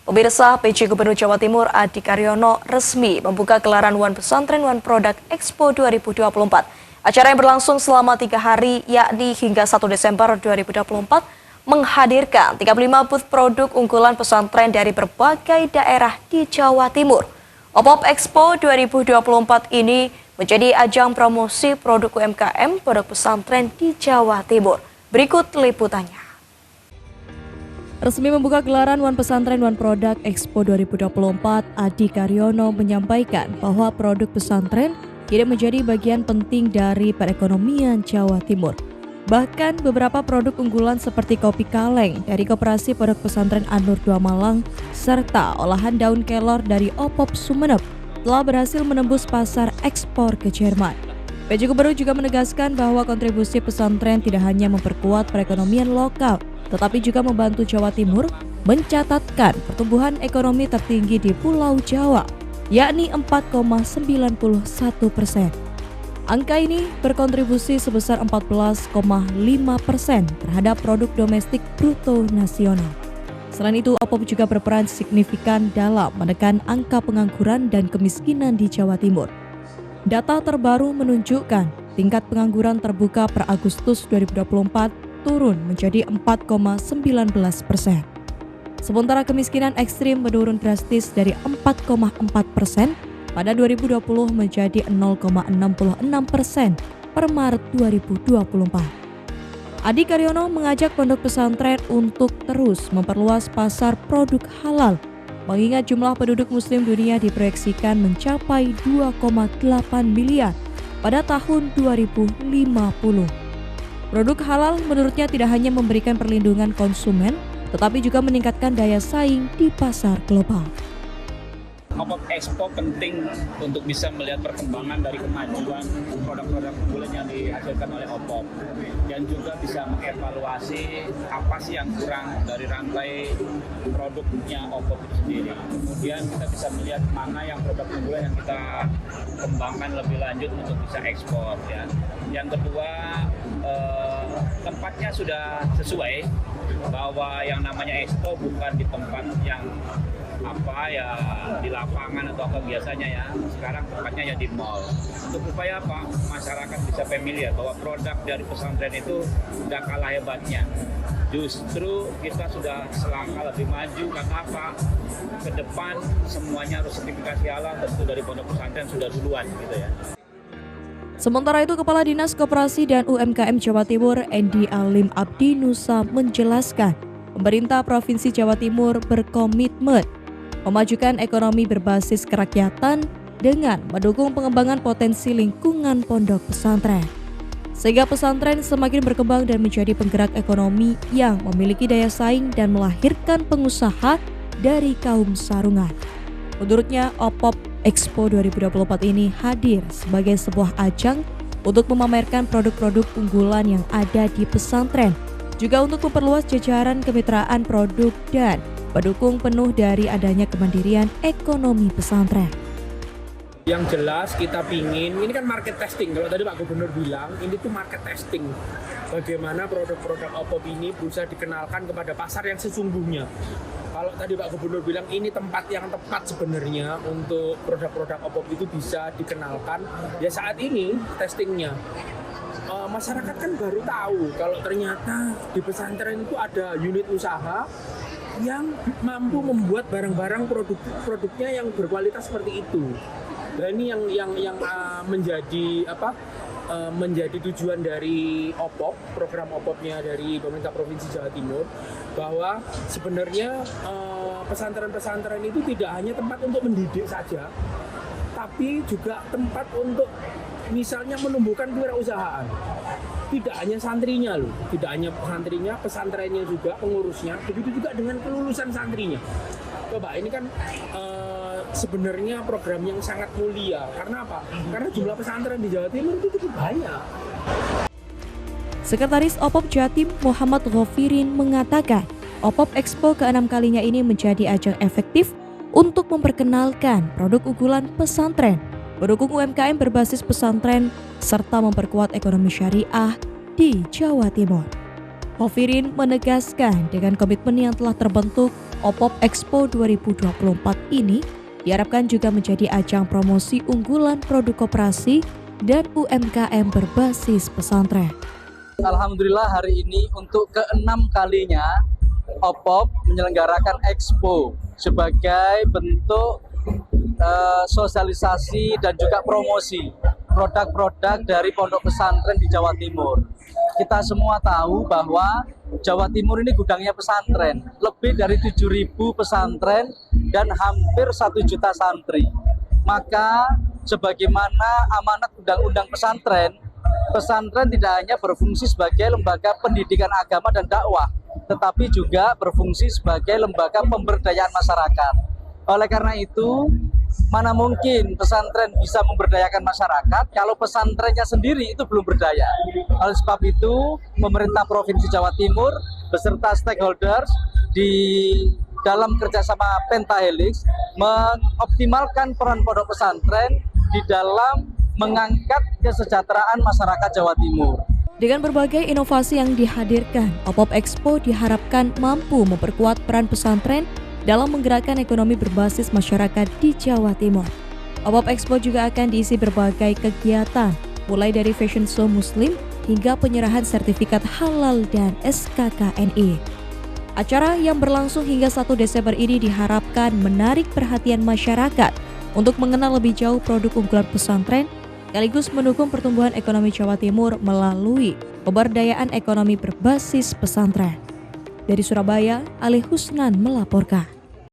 Pemirsa, PJ Gubernur Jawa Timur Adi Karyono resmi membuka gelaran One Pesantren One Product Expo 2024. Acara yang berlangsung selama 3 hari, yakni hingga 1 Desember 2024, menghadirkan 35 booth produk unggulan pesantren dari berbagai daerah di Jawa Timur. OPOP Expo 2024 ini menjadi ajang promosi produk UMKM produk pesantren di Jawa Timur. Berikut liputannya. Resmi membuka gelaran One Pesantren One Product Expo 2024, Adi Karyono menyampaikan bahwa produk pesantren kini menjadi bagian penting dari perekonomian Jawa Timur. Bahkan beberapa produk unggulan seperti kopi kaleng dari Koperasi Pondok Pesantren An-Nur 2 Malang serta olahan daun kelor dari OPOP Sumeneb telah berhasil menembus pasar ekspor ke Jerman. PJ Gubernur juga menegaskan bahwa kontribusi pesantren tidak hanya memperkuat perekonomian lokal, tetapi juga membantu Jawa Timur mencatatkan pertumbuhan ekonomi tertinggi di Pulau Jawa, yakni 4,91%. Angka ini berkontribusi sebesar 14,5% terhadap produk domestik bruto nasional. Selain itu, OPOP juga berperan signifikan dalam menekan angka pengangguran dan kemiskinan di Jawa Timur. Data terbaru menunjukkan tingkat pengangguran terbuka per Agustus 2024 turun menjadi 4,19%. Sementara kemiskinan ekstrim menurun drastis dari 4,4% pada 2020 menjadi 0,66% per Maret 2024. Adi Karyono mengajak pondok pesantren untuk terus memperluas pasar produk halal, mengingat jumlah penduduk muslim dunia diproyeksikan mencapai 2,8 miliar pada tahun 2050. Produk halal menurutnya tidak hanya memberikan perlindungan konsumen, tetapi juga meningkatkan daya saing di pasar global. OPOP Expo penting untuk bisa melihat perkembangan dari kemajuan produk-produk unggulan yang dihasilkan oleh OPOP dan juga bisa mengevaluasi apa sih yang kurang dari rantai produknya OPOP itu sendiri. Kemudian kita bisa melihat mana yang produk unggulan yang kita kembangkan lebih lanjut untuk bisa ekspor. Ya. Yang kedua, tempatnya sudah sesuai bahwa yang namanya expo bukan di tempat yang di lapangan atau apa biasanya ya. Sekarang tempatnya ya di mall. Untuk upaya apa? Masyarakat bisa familiar bahwa produk dari pesantren itu tidak kalah hebatnya. Justru kita sudah selangkah lebih maju karena apa? Ke depan semuanya harus sertifikasi halal, tentu dari pondok pesantren sudah duluan gitu ya. Sementara itu, Kepala Dinas Koperasi dan UMKM Jawa Timur, Endi Alim Abdi Nusa menjelaskan, pemerintah Provinsi Jawa Timur berkomitmen memajukan ekonomi berbasis kerakyatan dengan mendukung pengembangan potensi lingkungan pondok pesantren. Sehingga pesantren semakin berkembang dan menjadi penggerak ekonomi yang memiliki daya saing dan melahirkan pengusaha dari kaum sarungan. Menurutnya, OPOP Expo 2024 ini hadir sebagai sebuah ajang untuk memamerkan produk-produk unggulan yang ada di pesantren, juga untuk memperluas jajaran kemitraan produk dan mendukung penuh dari adanya kemandirian ekonomi pesantren. Yang jelas kita pingin, ini kan market testing. Kalau tadi Pak Gubernur bilang, ini tuh market testing. Bagaimana produk-produk OPOP ini bisa dikenalkan kepada pasar yang sesungguhnya. Kalau tadi Pak Gubernur bilang ini tempat yang tepat sebenarnya untuk produk-produk OPOP itu bisa dikenalkan. Ya saat ini testingnya. Masyarakat kan baru tahu kalau ternyata di pesantren itu ada unit usaha yang mampu membuat barang-barang produknya yang berkualitas seperti itu. Dan ini yang menjadi menjadi tujuan dari OPOP, program OPOP-nya dari pemerintah Provinsi Jawa Timur, bahwa sebenarnya pesantren-pesantren itu tidak hanya tempat untuk mendidik saja, tapi juga tempat untuk misalnya menumbuhkan kewirausahaan. Tidak hanya santrinya loh, tidak hanya santrinya, pesantrennya juga, pengurusnya, begitu juga dengan kelulusan santrinya. Coba ini kan sebenarnya program yang sangat mulia. Karena apa? Karena jumlah pesantren di Jawa Timur itu cukup banyak. Sekretaris OPOP Jatim Muhammad Ghofirin mengatakan, OPOP Expo ke-6 kalinya ini menjadi ajang efektif untuk memperkenalkan produk unggulan pesantren, mendukung UMKM berbasis pesantren, serta memperkuat ekonomi syariah di Jawa Timur. Ghofirin menegaskan dengan komitmen yang telah terbentuk, OPOP Expo 2024 ini diharapkan juga menjadi ajang promosi unggulan produk koperasi dan UMKM berbasis pesantren. Alhamdulillah hari ini untuk ke-6 kalinya OPOP menyelenggarakan Expo sebagai bentuk sosialisasi dan juga promosi produk-produk dari pondok pesantren di Jawa Timur. Kita semua tahu bahwa Jawa Timur ini gudangnya pesantren, lebih dari 7.000 pesantren dan hampir 1 juta santri. Maka sebagaimana amanat undang-undang pesantren, pesantren tidak hanya berfungsi sebagai lembaga pendidikan agama dan dakwah, tetapi juga berfungsi sebagai lembaga pemberdayaan masyarakat. Oleh karena itu, mana mungkin pesantren bisa memberdayakan masyarakat kalau pesantrennya sendiri itu belum berdaya. Oleh sebab itu, pemerintah Provinsi Jawa Timur beserta stakeholders di dalam kerjasama Pentahelix mengoptimalkan peran pondok pesantren di dalam mengangkat kesejahteraan masyarakat Jawa Timur. Dengan berbagai inovasi yang dihadirkan, OPOP Expo diharapkan mampu memperkuat peran pesantren dalam menggerakkan ekonomi berbasis masyarakat di Jawa Timur. OPOP Expo juga akan diisi berbagai kegiatan, mulai dari fashion show muslim hingga penyerahan sertifikat halal dan SKKNI. Acara yang berlangsung hingga 1 Desember ini diharapkan menarik perhatian masyarakat untuk mengenal lebih jauh produk unggulan pesantren, sekaligus mendukung pertumbuhan ekonomi Jawa Timur melalui pemberdayaan ekonomi berbasis pesantren. Dari Surabaya, Ali Husnan melaporkan.